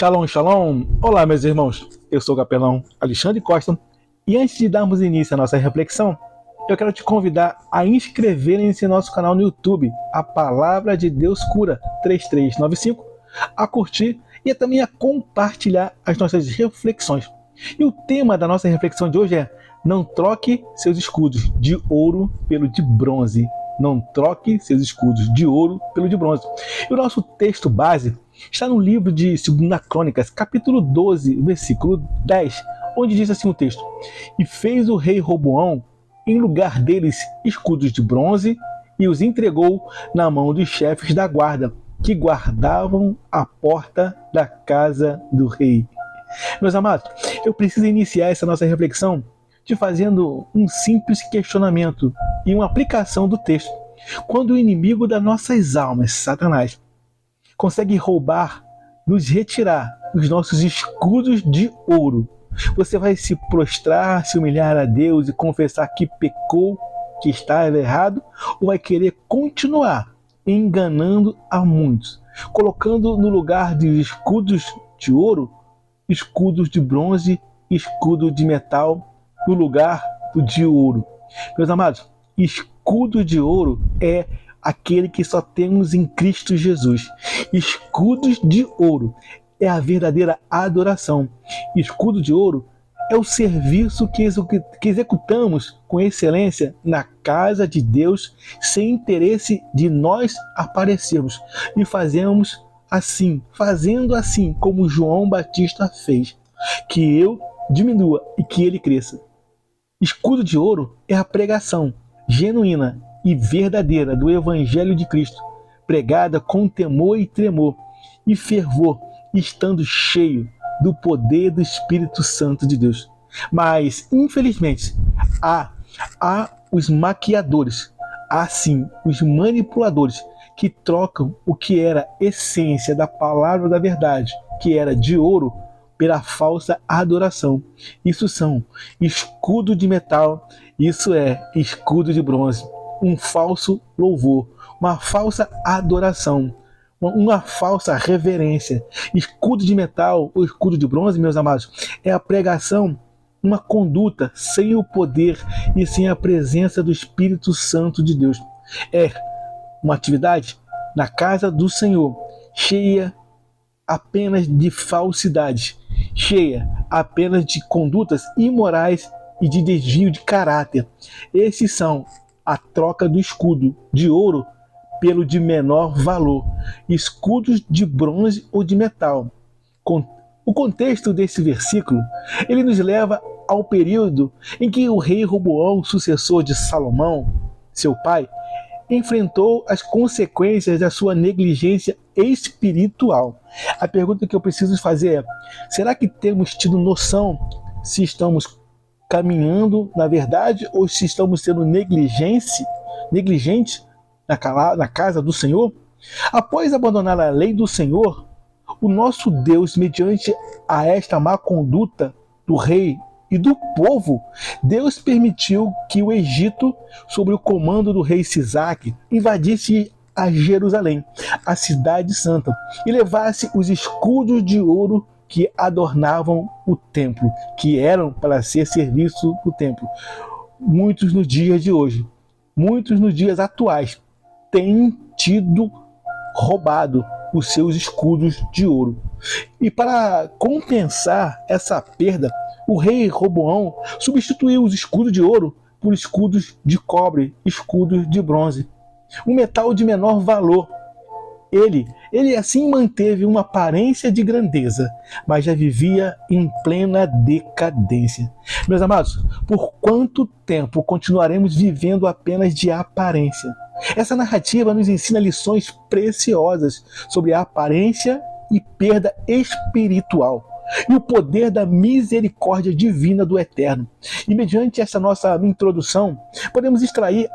Shalom, shalom! Olá, meus irmãos. Eu sou o capelão Alexandre Costa e antes de darmos início à nossa reflexão, eu quero te convidar a inscrever-se em nosso canal no YouTube, A Palavra de Deus Cura 3395, a curtir e também a compartilhar as nossas reflexões. E o tema da nossa reflexão de hoje é: não troque seus escudos de ouro pelo de bronze. Não troque seus escudos de ouro pelo de bronze. E o nosso texto base está no livro de 2 Crônicas, capítulo 12, versículo 10, onde diz assim o texto: E fez o rei Roboão, em lugar deles, escudos de bronze, e os entregou na mão dos chefes da guarda, que guardavam a porta da casa do rei. Meus amados, eu preciso iniciar essa nossa reflexão te fazendo um simples questionamento e uma aplicação do texto. Quando o inimigo das nossas almas, Satanás, consegue roubar, nos retirar os nossos escudos de ouro, você vai se prostrar, se humilhar a Deus e confessar que pecou, que estava errado, ou vai querer continuar enganando a muitos, colocando no lugar de escudos de ouro, escudos de bronze, escudo de metal, no lugar do de ouro? Meus amados, escudo de ouro é aquele que só temos em Cristo Jesus. Escudos de ouro é a verdadeira adoração. Escudo de ouro é o serviço que executamos com excelência na casa de Deus, sem interesse de nós aparecermos. E fazendo assim como João Batista fez, que eu diminua e que ele cresça. Escudo de ouro é a pregação genuína e verdadeira do Evangelho de Cristo, pregada com temor e tremor e fervor, estando cheio do poder do Espírito Santo de Deus. Mas, infelizmente, há os maquiadores, há sim os manipuladores, que trocam o que era essência da palavra da verdade, que era de ouro, pela falsa adoração. Isso são escudo de metal, isso é escudo de bronze, um falso louvor, uma falsa adoração, uma falsa reverência. Escudo de metal ou escudo de bronze, meus amados, é a pregação, uma conduta sem o poder e sem a presença do Espírito Santo de Deus. É uma atividade na casa do Senhor, cheia apenas de falsidade, cheia apenas de condutas imorais e de desvio de caráter. Esses são a troca do escudo de ouro pelo de menor valor, escudos de bronze ou de metal. O contexto desse versículo, ele nos leva ao período em que o rei Roboão, sucessor de Salomão, seu pai, enfrentou as consequências da sua negligência espiritual. A pergunta que eu preciso fazer é: será que temos tido noção se estamos caminhando na verdade ou se estamos sendo negligentes na casa do Senhor? Após abandonar a lei do Senhor, o nosso Deus, mediante a esta má conduta do rei e do povo, Deus permitiu que o Egito, sob o comando do rei Sisaque, invadisse a Jerusalém, a cidade santa, e levasse os escudos de ouro que adornavam o templo, que eram para ser serviço do templo. Muitos nos dias de hoje, muitos nos dias atuais, têm tido roubado os seus escudos de ouro. E para compensar essa perda, o rei Roboão substituiu os escudos de ouro por escudos de cobre, escudos de bronze, um metal de menor valor. Ele assim manteve uma aparência de grandeza, mas já vivia em plena decadência. Meus amados, por quanto tempo continuaremos vivendo apenas de aparência? Essa narrativa nos ensina lições preciosas sobre a aparência e perda espiritual e o poder da misericórdia divina do Eterno. E mediante essa nossa introdução, podemos extrair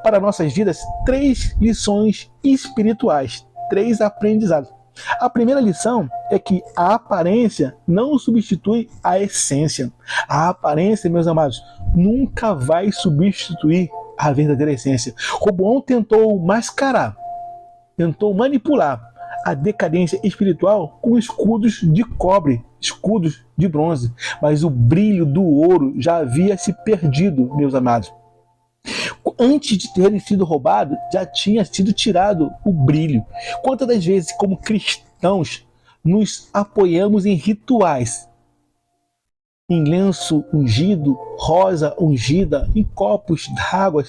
para nossas vidas 3 lições espirituais, 3 aprendizados. A primeira lição é que a aparência não substitui a essência. A aparência, meus amados, nunca vai substituir a verdadeira essência. Roboão tentou mascarar, tentou manipular a decadência espiritual com escudos de cobre, escudos de bronze, mas o brilho do ouro já havia se perdido, meus amados. Antes de terem sido roubados, já tinha sido tirado o brilho. Quantas das vezes, como cristãos, nos apoiamos em rituais, em lenço ungido, rosa ungida, em copos d'água,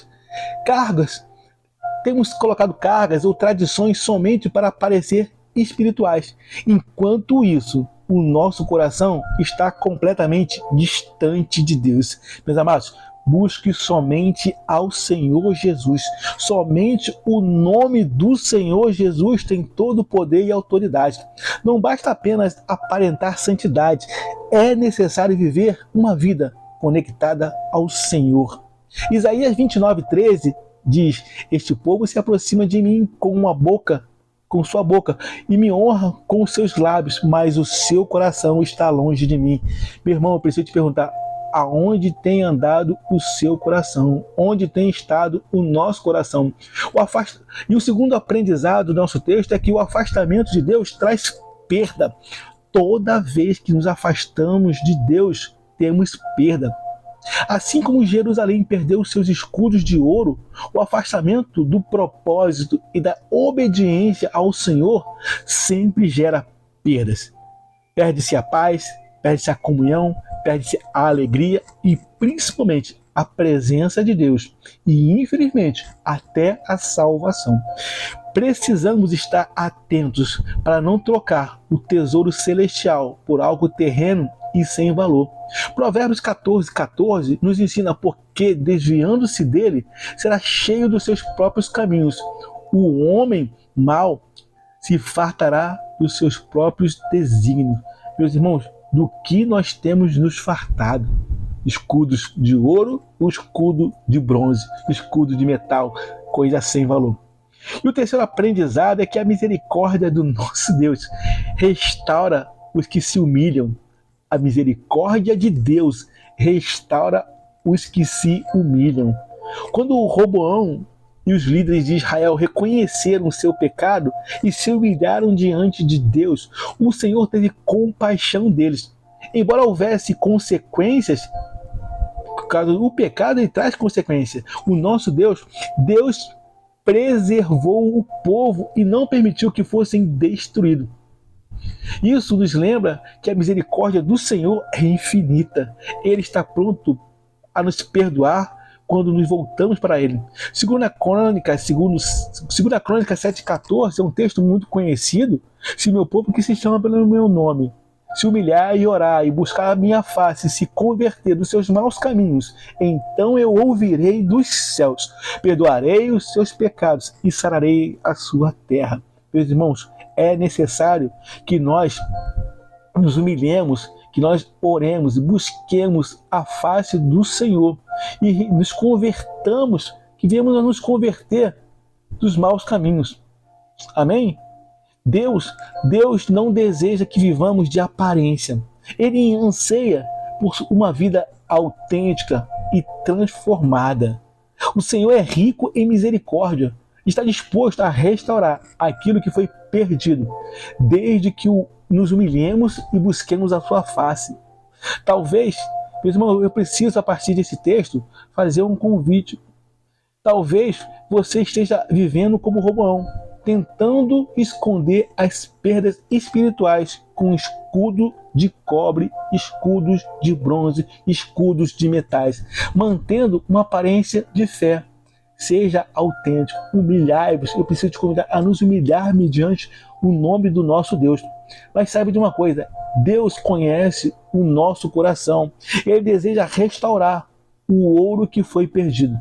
cargas? Temos colocado cargas ou tradições somente para parecer espirituais. Enquanto isso, o nosso coração está completamente distante de Deus. Meus amados, busque somente ao Senhor Jesus. Somente o nome do Senhor Jesus tem todo o poder e autoridade. Não basta apenas aparentar santidade. É necessário viver uma vida conectada ao Senhor. Isaías 29:13 diz: este povo se aproxima de mim com sua boca, e me honra com os seus lábios, mas o seu coração está longe de mim. Meu irmão, eu preciso te perguntar, aonde tem andado o seu coração? Onde tem estado o nosso coração? E o segundo aprendizado do nosso texto é que o afastamento de Deus traz perda. Toda vez que nos afastamos de Deus, temos perda. Assim como Jerusalém perdeu seus escudos de ouro, o afastamento do propósito e da obediência ao Senhor sempre gera perdas. Perde-se a paz, perde-se a comunhão, perde-se a alegria e principalmente a presença de Deus e, infelizmente, até a salvação. Precisamos estar atentos para não trocar o tesouro celestial por algo terreno e sem valor. Provérbios 14:14 nos ensina: porque desviando-se dele, será cheio dos seus próprios caminhos. O homem mau se fartará dos seus próprios desígnios. Meus irmãos, do que nós temos nos fartado? Escudos de ouro, o escudo de bronze, escudo de metal, coisa sem valor. E o terceiro aprendizado é que a misericórdia do nosso Deus restaura os que se humilham. A misericórdia de Deus restaura os que se humilham. Quando o Roboão e os líderes de Israel reconheceram o seu pecado e se humilharam diante de Deus, o Senhor teve compaixão deles. Embora houvesse consequências, o pecado ele traz consequências. O nosso Deus preservou o povo e não permitiu que fossem destruídos. Isso nos lembra que a misericórdia do Senhor é infinita. Ele está pronto a nos perdoar quando nos voltamos para Ele. Segunda Crônica 7:14 é um texto muito conhecido. Se meu povo que se chama pelo meu nome se humilhar e orar e buscar a minha face, se converter dos seus maus caminhos, então eu ouvirei dos céus, perdoarei os seus pecados e sararei a sua terra. Meus irmãos, é necessário que nós nos humilhemos, que nós oremos e busquemos a face do Senhor e nos convertamos, que viemos a nos converter dos maus caminhos. Amém? Deus não deseja que vivamos de aparência. Ele anseia por uma vida autêntica e transformada. O Senhor é rico em misericórdia. Está disposto a restaurar aquilo que foi perdido, desde que nos humilhemos e busquemos a sua face. Talvez, meus irmãos, eu preciso, a partir desse texto, fazer um convite. Talvez você esteja vivendo como Roboão, tentando esconder as perdas espirituais com escudo de cobre, escudos de bronze, escudos de metais, mantendo uma aparência de fé. Seja autêntico, humilhai-vos. Eu preciso te convidar a nos humilhar mediante o nome do nosso Deus. Mas saiba de uma coisa, Deus conhece o nosso coração. Ele deseja restaurar o ouro que foi perdido.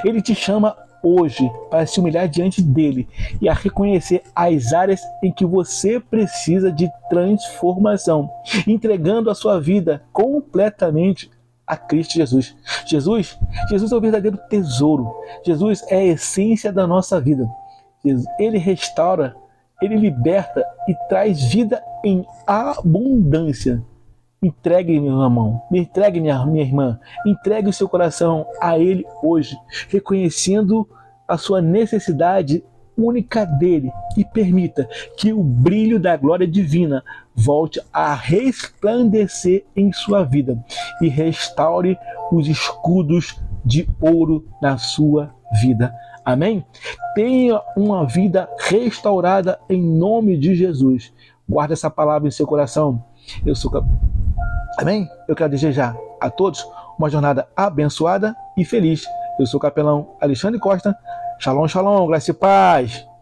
Ele te chama hoje para se humilhar diante dele e a reconhecer as áreas em que você precisa de transformação, entregando a sua vida completamente a Cristo Jesus. Jesus é o verdadeiro tesouro. Jesus é a essência da nossa vida. Ele restaura, ele liberta e traz vida em abundância. Entregue, meu irmão, entregue, minha irmã, entregue o seu coração a Ele hoje, reconhecendo a sua necessidade única dele e permita que o brilho da glória divina volte a resplandecer em sua vida e restaure os escudos de ouro na sua vida. Amém? Tenha uma vida restaurada em nome de Jesus. Guarda essa palavra em seu coração. Amém? Eu quero desejar a todos uma jornada abençoada e feliz. Eu sou o capelão Alexandre Costa. Shalom, shalom, graça e paz.